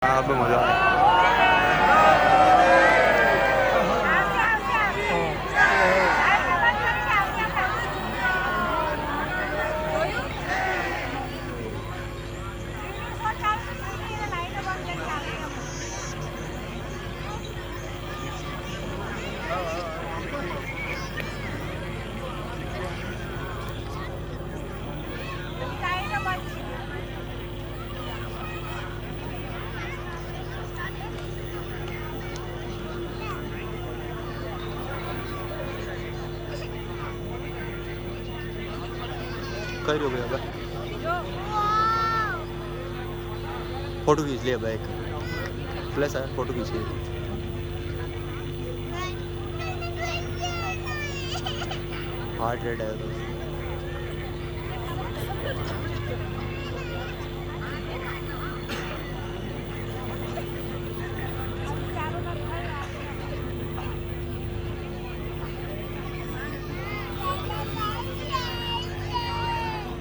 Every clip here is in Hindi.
अब मजा कई हो गया भाई। फोटो खींच लिया भाई, एक फ्लैश आया, फोटो खींच लिया। हार्ट रेट है तो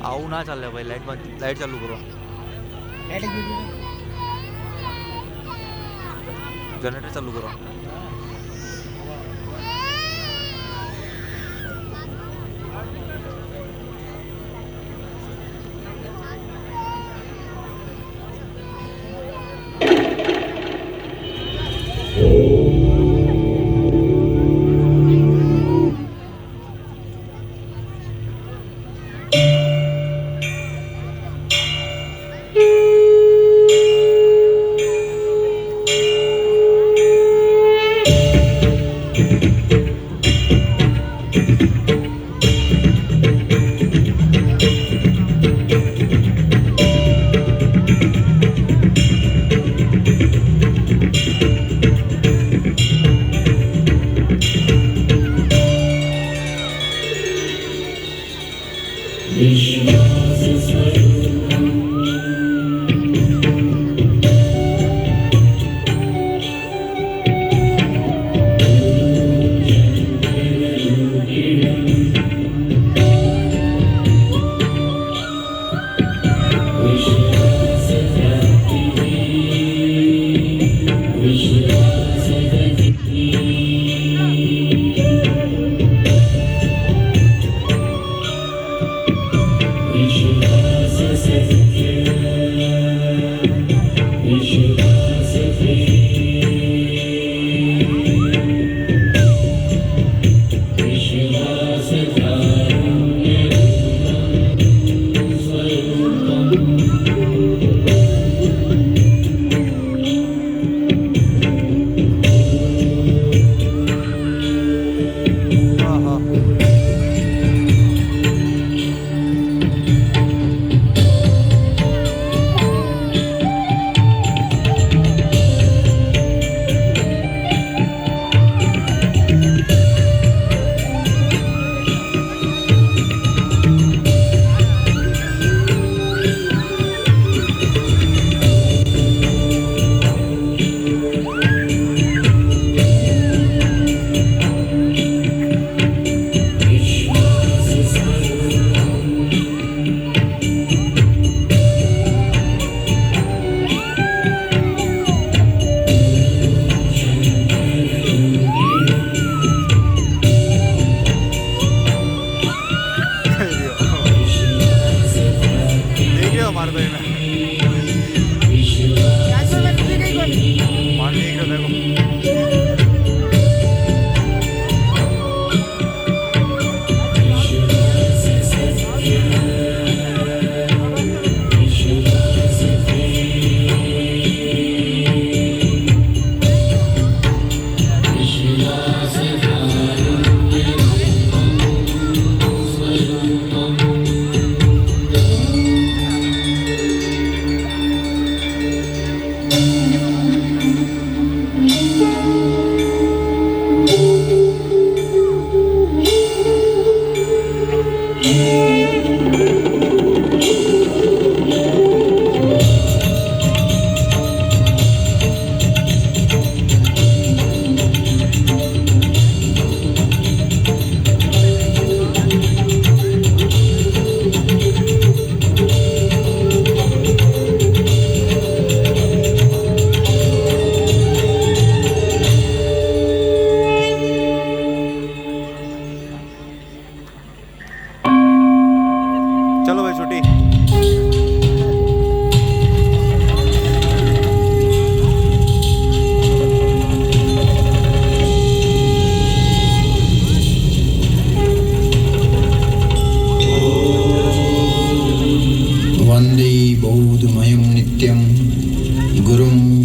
आऊ ना चाल भाई। लाइट चालू करो, जनरेटर चालू करो।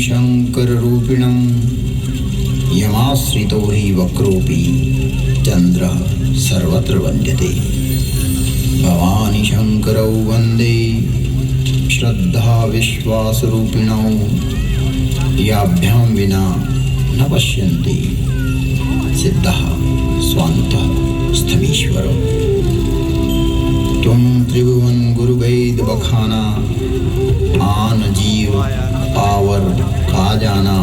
शङ्कररूपिणं यमाश्रितो हि वक्रोऽपि चन्द्रः सर्वत्र वन्द्यते। भवानी शङ्करौ वन्दे श्रद्धाविश्वासरूपिणौ याभ्यां विना न पश्यन्ति सिद्धः स्वान्तः स्थमीश्वरौ। त्वं त्रिभुवन गुरुवेद बखाना आन जीव पावर का जाना।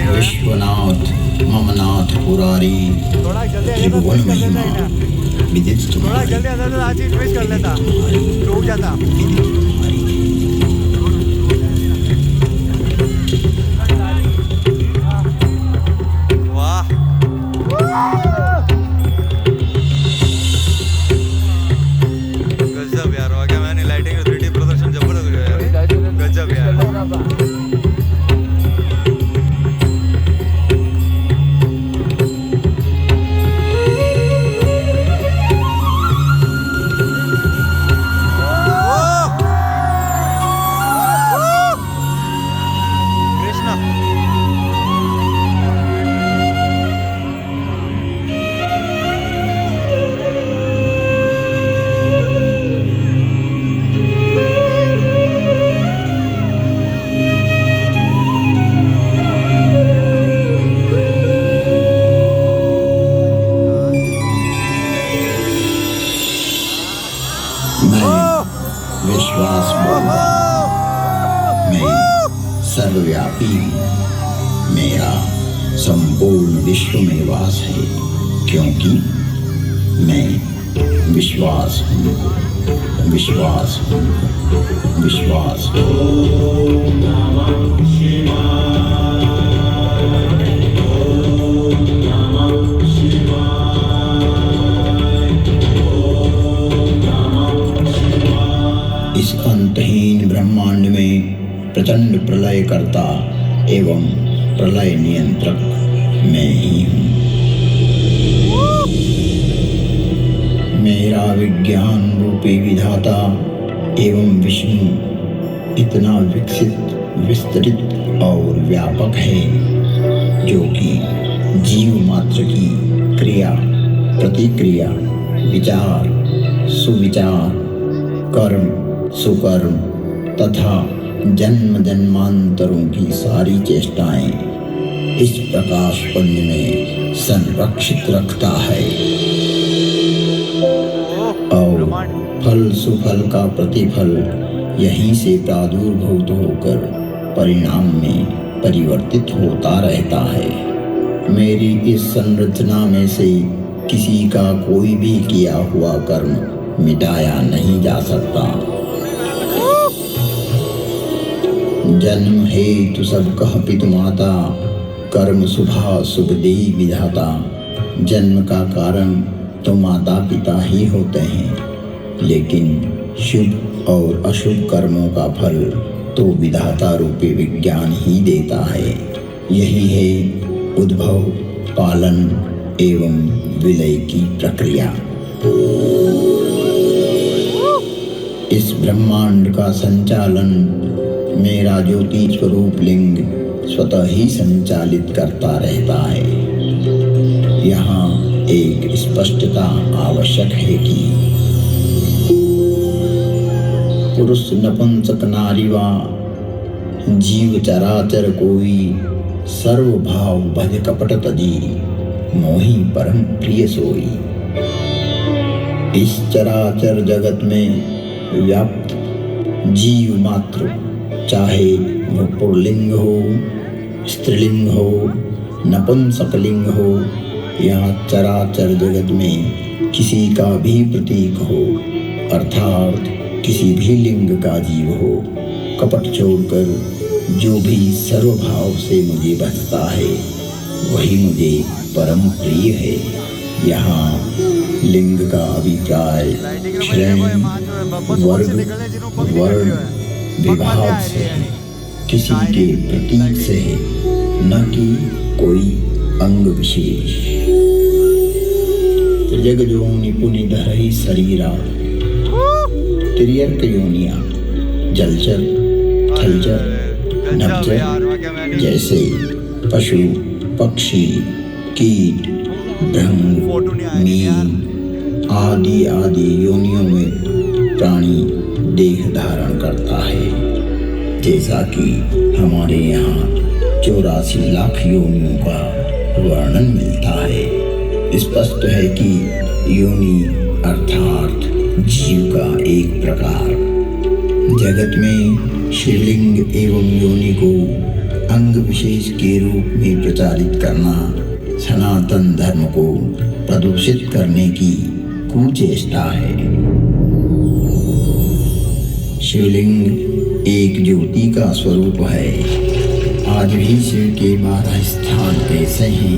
विश्वनाथ ममनाथ पुरारी त्रिभुवन महिमा विदित तुम्हारी। गजब यार, वाकई मैंने लाइटिंग 3D प्रदर्शन जबरदस्त है यार, गजब यार। विश्वास बोलता, मैं सर्वव्यापी हूँ। मेरा संपूर्ण विश्व में वास है, क्योंकि मैं विश्वास हूँ, विश्वास हूँ, विश्वास हूँ। इस अंतहीन ब्रह्मांड में प्रचंड प्रलय करता एवं प्रलय नियंत्रक मैं ही हूँ। मेरा विज्ञान रूपी विधाता एवं विष्णु इतना विकसित, विस्तृत और व्यापक है, जो कि जीव मात्र की क्रिया, प्रतिक्रिया, विचार, सुविचार, कर्म, सुकर्म तथा जन्म जन्मांतरों की सारी चेष्टाएं इस प्रकाश पुंज में संरक्षित रखता है और फल सुफल का प्रतिफल यहीं से प्रादुर्भूत होकर परिणाम में परिवर्तित होता रहता है। मेरी इस संरचना में से किसी का कोई भी किया हुआ कर्म मिटाया नहीं जा सकता। जन्म हेतु सब कह पितु माता, कर्म शुभा शुभ देहि विधाता। जन्म का कारण तो माता पिता ही होते हैं, लेकिन शुभ और अशुभ कर्मों का फल तो विधाता रूपी विज्ञान ही देता है। यही है उद्भव, पालन एवं विलय की प्रक्रिया। इस ब्रह्मांड का संचालन मेरा ज्योति स्वरूप लिंग स्वतः ही संचालित करता रहता है। यहाँ एक स्पष्टता आवश्यक है कि पुरुष नपुंसक नारी वा जीव चराचर कोई, सर्वभाव भज कपट तजी, मोहि परम प्रिय सोई। इस चराचर जगत में व्याप्त जीव मात्र, चाहे वो पुल्लिंग हो, स्त्रीलिंग हो, नपुंसकलिंग हो या चराचर जगत में किसी का भी प्रतीक हो, अर्थात किसी भी लिंग का जीव हो, कपट छोड़कर जो भी सर्वभाव से मुझे बचता है वही मुझे परम प्रिय है। यहाँ लिंग का अभिप्राय श्रेणी, वर्ग, वर्ण, विभाग से है, किसी के प्रतीक से है, न कि कोई अंग विशेष। त्रिजग जोनि पुनि धरहि शरीरा, तिर्यक योनिया, जलचर, थलचर, नवचर जैसे पशु, पक्षी, कीट, ब्रह्म, मीन आदि आदि योनियों में प्राणी देह धारण करता है। जैसा कि हमारे यहाँ 84 लाख योनियों का वर्णन मिलता है। स्पष्ट है कि योनि अर्थात जीव का एक प्रकार। जगत में शिवलिंग एवं योनि को अंग विशेष के रूप में प्रचारित करना सनातन धर्म को प्रदूषित करने की कुचेष्टा है। शिवलिंग एक ज्योति का स्वरूप है। आज भी शिव के 12 स्थान ऐसे हैं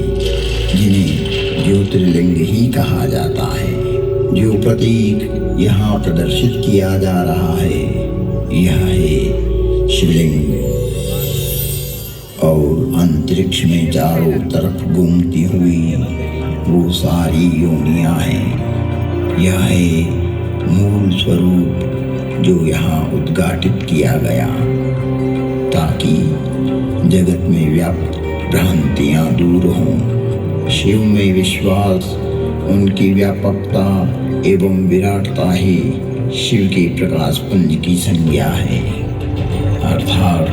जिन्हें ज्योतिर्लिंग ही कहा जाता है। जो प्रतीक यहाँ प्रदर्शित किया जा रहा है यह है शिवलिंग। और अंतरिक्ष में चारों तरफ घूमती हुई वो सारी योनियां हैं। यह है मूल स्वरूप जो यहाँ उद्घाटित किया गया ताकि जगत में व्याप्त भ्रांतियां दूर हों। शिव में विश्वास, उनकी व्यापकता एवं विराटता ही शिव के प्रकाश पुंज की संज्ञा है। अर्थात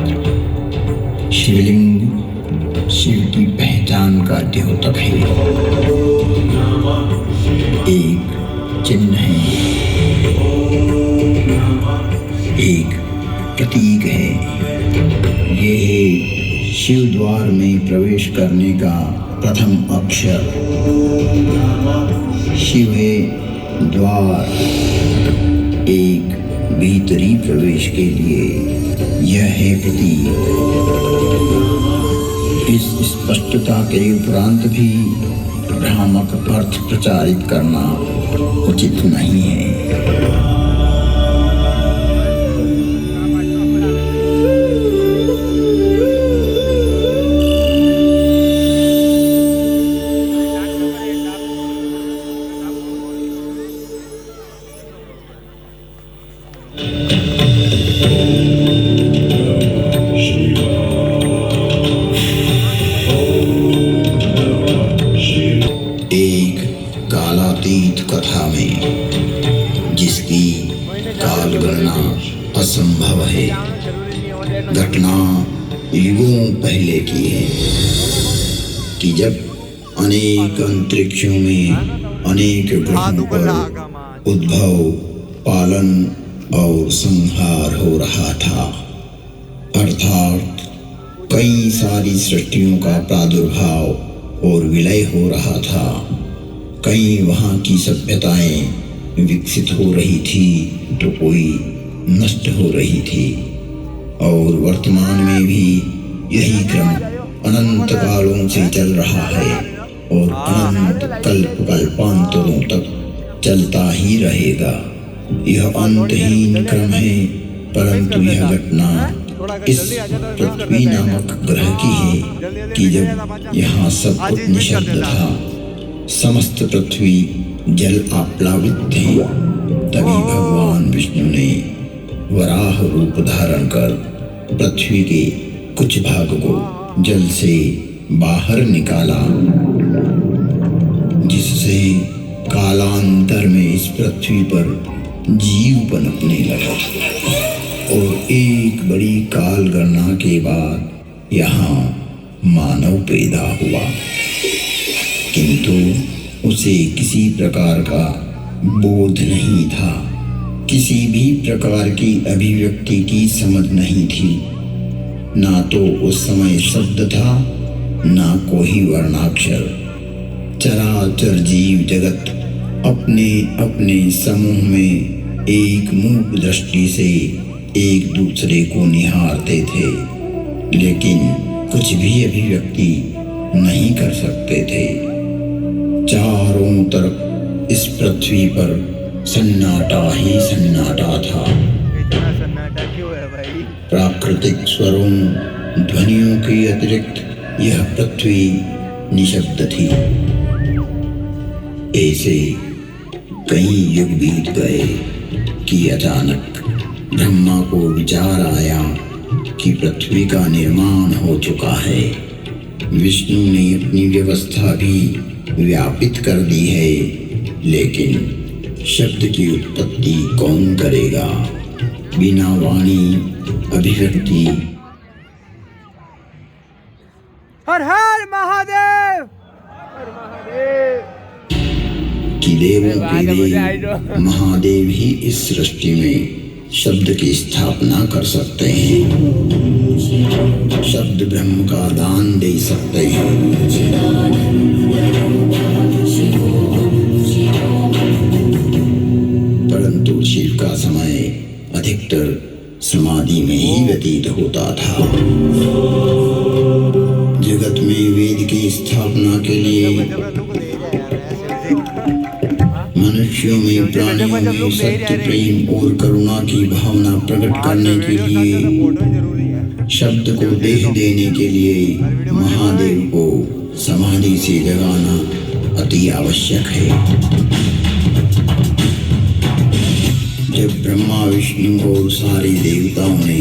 शिवलिंग शिव की पहचान का द्योतक है, एक चिन्ह है, एक प्रतीक है। ये है शिव द्वार में प्रवेश करने का प्रथम अक्षर। शिव है द्वार एक भीतरी प्रवेश के लिए। यह है प्रतीक। इस स्पष्टता के उपरांत भी भ्रामक अर्थ प्रचारित करना उचित नहीं है। एक कालातीत कथा में जिसकी काल गणना असंभव है, घटना युगों पहले की है कि जब अनेक अंतरिक्षों में अनेक ग्रहों पर उद्भव, पालन और संहार हो रहा था। अर्थात कई सारी सृष्टियों का प्रादुर्भाव और विलय हो रहा था। कई वहाँ की सभ्यताएं विकसित हो रही थी तो कोई नष्ट हो रही थी। और वर्तमान में भी यही क्रम अनंत कालों से चल रहा है और अनंत कल्प कल्पांतरों तक चलता ही रहेगा। यह अंतहीन क्रम है, परंतु यह घटना इस पृथ्वी नामक ग्रह की है कि जब यहाँ सब कुछ निशब्द था, समस्त पृथ्वी जल आप्लावित थी, तभी भगवान विष्णु ने वराह रूप धारण कर पृथ्वी के कुछ भाग को जल से बाहर निकाला, जिससे कालांतर में इस पृथ्वी पर जीव पनपने लगा। और एक बड़ी काल गणना के बाद यहाँ मानव पैदा हुआ, किंतु उसे किसी प्रकार का बोध नहीं था, किसी भी प्रकार की अभिव्यक्ति की समझ नहीं थी। ना तो उस समय शब्द था, ना कोई वर्णाक्षर। चराचर जीव जगत अपने अपने समूह में एक मूक दृष्टि से एक दूसरे को निहारते थे, लेकिन कुछ भी अभिव्यक्ति नहीं कर सकते थे। चारों तरफ इस पृथ्वी पर सन्नाटा ही सन्नाटा था। इतना सन्नाटा क्यों है भाई? प्राकृतिक स्वरों, ध्वनियों के अतिरिक्त यह पृथ्वी निशब्द थी। ऐसे कई युग बीत गए कि अचानक ब्रह्मा को विचार आया कि पृथ्वी का निर्माण हो चुका है। विष्णु ने अपनी व्यवस्था भी व्यापित कर दी है, लेकिन शब्द की उत्पत्ति कौन करेगा? बिना वाणी अभिव्यक्ति। हर हर महादेव, हर महादेव। कि देवों के देव महादेव ही इस सृष्टि में शब्द की स्थापना कर सकते हैं। शब्द ब्रह्म का दान दे सकते हैं। परंतु शिव का समय अधिकतर समाधि में ही व्यतीत होता था। जगत में वेद की स्थापना के लिए, मनुष्यों में, प्राणियों में सत्य, प्रेम और करुणा की भावना प्रकट करने के लिए, शब्द को देह देने के लिए महादेव को समाधि से जगाना अति आवश्यक है। जब ब्रह्मा, विष्णु और सारे देवताओं ने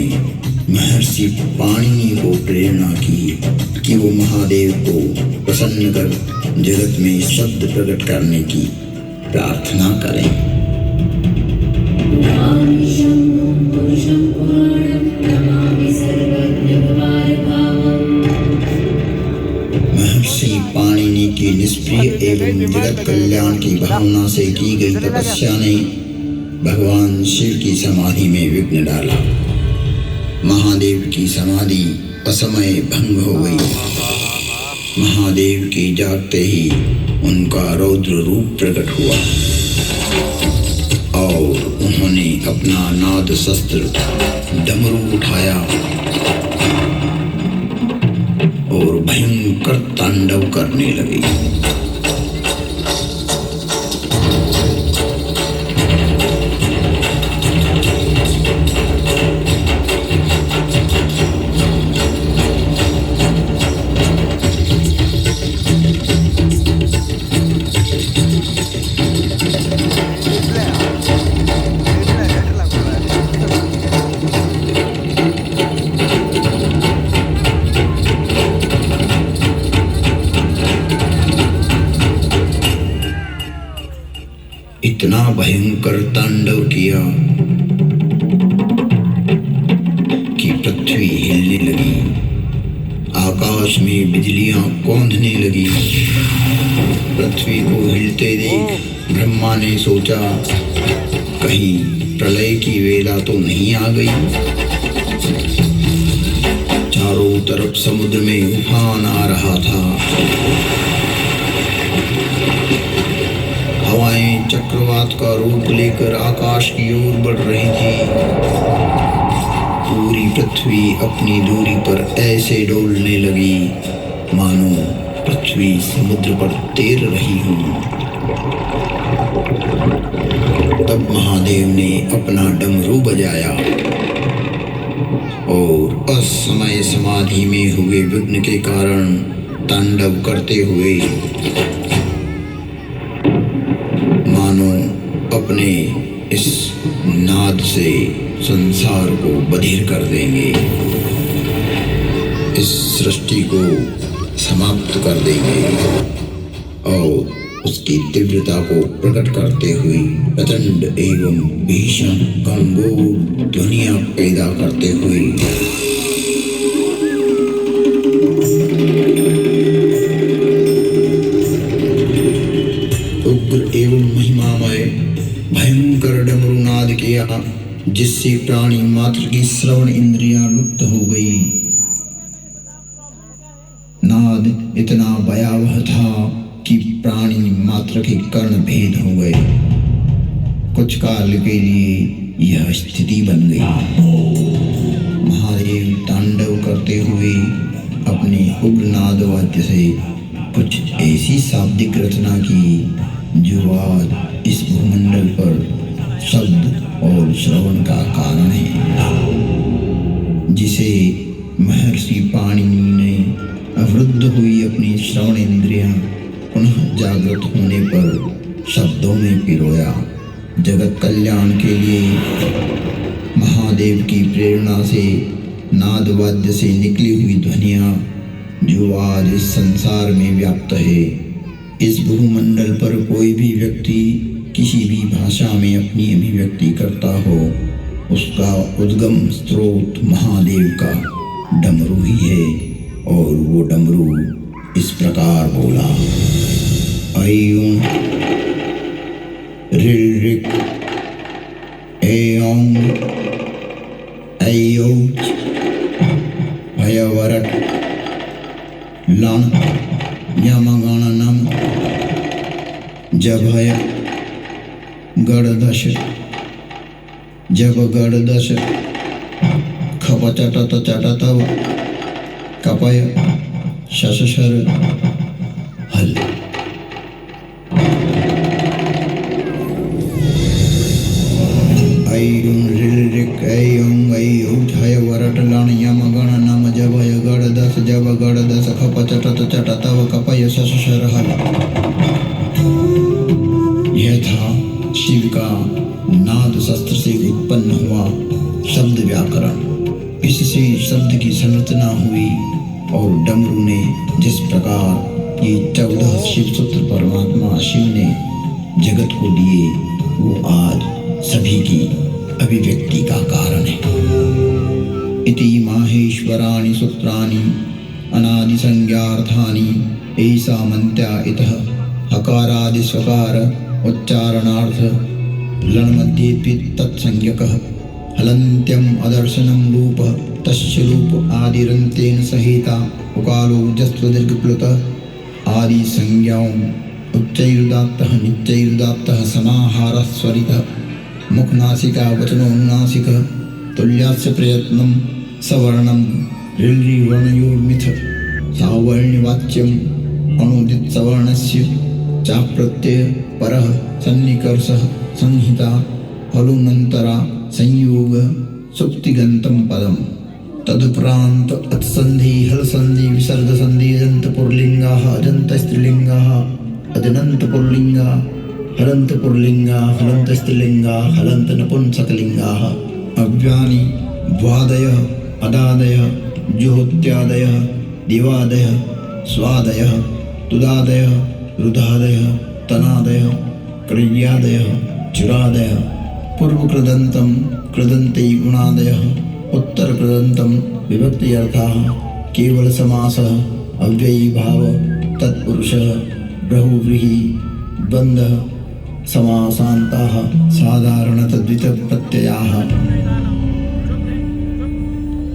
महर्षि पाणिनि को प्रेरणा की कि वो महादेव को प्रसन्न कर जगत में शब्द प्रकट करने की प्रार्थना करें, महर्षि पाणिनि की निष्प्रिय एवं जगत कल्याण की भावना से की गई तपस्या ने भगवान शिव की समाधि में विघ्न डाला। महादेव की समाधि असमय भंग हो गई। महादेव के जागते ही उनका रौद्र रूप प्रकट हुआ और उन्होंने अपना नाद शस्त्र डमरू उठाया और भयंकर तांडव करने लगे। इतना भयंकर तांडव किया कि पृथ्वी हिलने लगी, आकाश में बिजलियां कौंधने लगी। पृथ्वी को हिलते देख ब्रह्मा ने सोचा कहीं प्रलय की वेला तो नहीं आ गई। चारों तरफ समुद्र में उफान आ रहा था। हवाएं चक्रवात का रूप लेकर आकाश की ओर बढ़ रही थी। पूरी पृथ्वी अपनी दूरी पर ऐसे डोलने लगी मानो पृथ्वी समुद्र पर तैर रही हो। तब महादेव ने अपना डमरू बजाया और असमय समाधि में हुए विघ्न के कारण तांडव करते हुए मानो अपने इस नाद से संसार को बधिर कर देंगे, इस सृष्टि को समाप्त कर देंगे और उसकी तीव्रता को प्रकट करते हुए प्रचंड एवं भीषण गंभीर ध्वनियां पैदा करते हुए उग्र एवं महिमामय भयंकर डमरुनाद किया, जिससे प्राणी मात्र की श्रवण इंद्रियां लुप्त हो गई। नाद इतना भयावह था कि प्राणी मात्र के कर्ण भेद हो गए। कुछ काल के लिए यह स्थिति बन गई। महादेव तांडव करते हुए अपने उग्र नाद वाद्य से कुछ ऐसी शाब्दिक रचना की जो आज इस भूमंडल पर शब्द और श्रवण का कारण है, जिसे महर्षि पाणिनि ने अवरुद्ध हुई अपनी श्रवण इंद्रियां पुनः जागृत होने पर शब्दों में पिरोया। जगत कल्याण के लिए महादेव की प्रेरणा से नाद वाद्य से निकली हुई ध्वनियाँ जो आज इस संसार में व्याप्त है। इस भूमंडल पर कोई भी व्यक्ति किसी भी भाषा में अपनी अभिव्यक्ति करता हो, उसका उद्गम स्रोत महादेव का डमरू ही है। और वो डमरू इस प्रकार बोला, ऐं ऋ ऋक् ऐं ऐऔच भयवरट लण यमगणनम जभय गणदश जब गणदश खपचटत चटतव कपय शशशर हल। ऐं ऋ ऐं ऐऔच भयवरट लण यमगणनम जभय गणदश जब गणदश खपचटत चटतव कपय शशशर हल। यह था शिव का नाद शस्त्र से उत्पन्न हुआ शब्द व्याकरण। इससे शब्द की संरचना हुई और डमरू ने जिस प्रकार ये 14 शिव सूत्र परमात्मा शिव ने जगत को दिए, वो आज सभी की अभिव्यक्ति का कारण है। इति माहेश्वराणि सूत्राणि अनादि संज्ञार्थानि ऐसा मंत्या इतः हकारादि स्वकार उच्चारणार्थ लण्मध्येऽपि तत्संज्ञकः हलन्त्यम् अदर्शनं रूप तस्य रूप आदिरन्तेन सहिता उकालो जस्त्वदीर्घप्लुत आदि संज्ञाओं उच्चैरुदात्तः निच्चैरुदात्तः समाहारः स्वरितः मुखनासिका वचनोनुनासिक तुल्यास्य प्रयत्नं सवर्णं ऋल्लिवर्णयोर्मिथ सावर्ण्यवाच्यम् अनुदित सवर्णस्य चाप्रत्यय परः सन्निकर्षः संहिता हलुनन्तरा संयोग सुप्तिगन्तं पदम् तदुपरान्त अत्सन्धि हलसन्धि विसर्ग संधि अजन्त पुर्लिंगाः अजन्त स्त्रीलिंगाः अजनन्त पुर्लिंगा हलन्त पुर्लिंगा हलन्त स्त्रीलिंगा हलन्त नपुंसकलिंगाः अव्यानि द्वादयः अदादयः जुहोत्यादयः दिवादयः स्वादयः तुदादयः रुधादयः तनादयः क्रियादयः चुरादयः पूर्वकृदन्तं कृदन्ते गुणादयः उत्तरकृदन्तं विभक्त्यर्थाः केवल समासः अव्ययी भाव तत्पुरुषः बहुव्रीहि द्वन्द्वः समासान्ताः साधारण तद्वित प्रत्ययाः।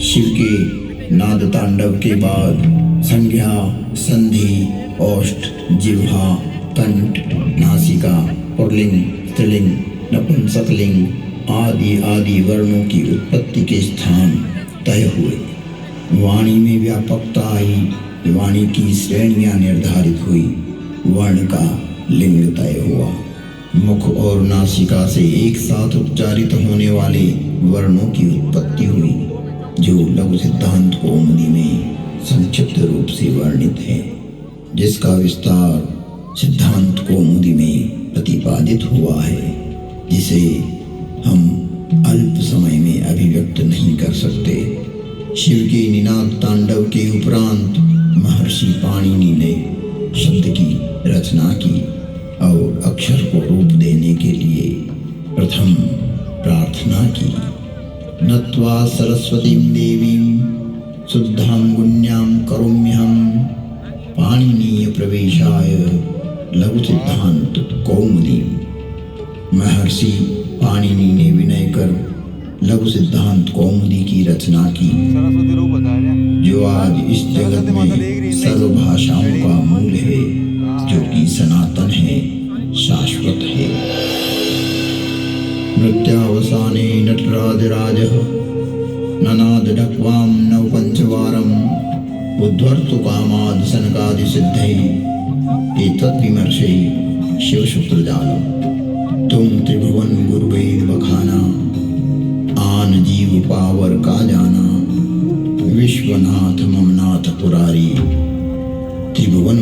शिव के नाद तांडव के बाद संज्ञा संधि औष्ठ जिह्वा कंठ नासिका पुल्लिंग स्त्रीलिंग नपुंसकलिंग आदि आदि वर्णों की उत्पत्ति के स्थान तय हुए। वाणी में व्यापकता आई, वाणी की श्रेणियां निर्धारित हुई, वर्ण का लिंग तय हुआ। मुख और नासिका से एक साथ उच्चारित होने वाले वर्णों की उत्पत्ति हुई, जो लघु सिद्धांत कौमुदी में संक्षिप्त रूप से वर्णित है, जिसका विस्तार सिद्धांत कौमुदी में प्रतिपादित हुआ है, जिसे हम अल्प समय में अभिव्यक्त नहीं कर सकते। शिव के निनाद तांडव के उपरांत महर्षि पाणिनि ने शब्द की रचना की और अक्षर को रूप देने के लिए प्रथम प्रार्थना की। नत्वा सरस्वतीं देवीं शुद्धांगुन्यां करोम्यहं पाणिनीय प्रवेशाय लघु सिद्धांत कौमुदी। महर्षि पाणिनि ने विनय कर लघु सिद्धांत कौमुदी की रचना की, जो आज इस जगत में सर्व भाषाओं का मूल है, जो कि सनातन है, शाश्वत है। नृत्यावसाने नटराजराजः ननाद डक्वां नवपञ्चवारम् उद्वर्तु कामाद सनकादि सिद्धैः एतद्विमर्शे शिवसूत्रजालम्। तुम त्रिभुवन गुरुवेद बखाना आन जीव पावर का जाना विश्वनाथ ममनाथ पुरारी। त्रिभुवन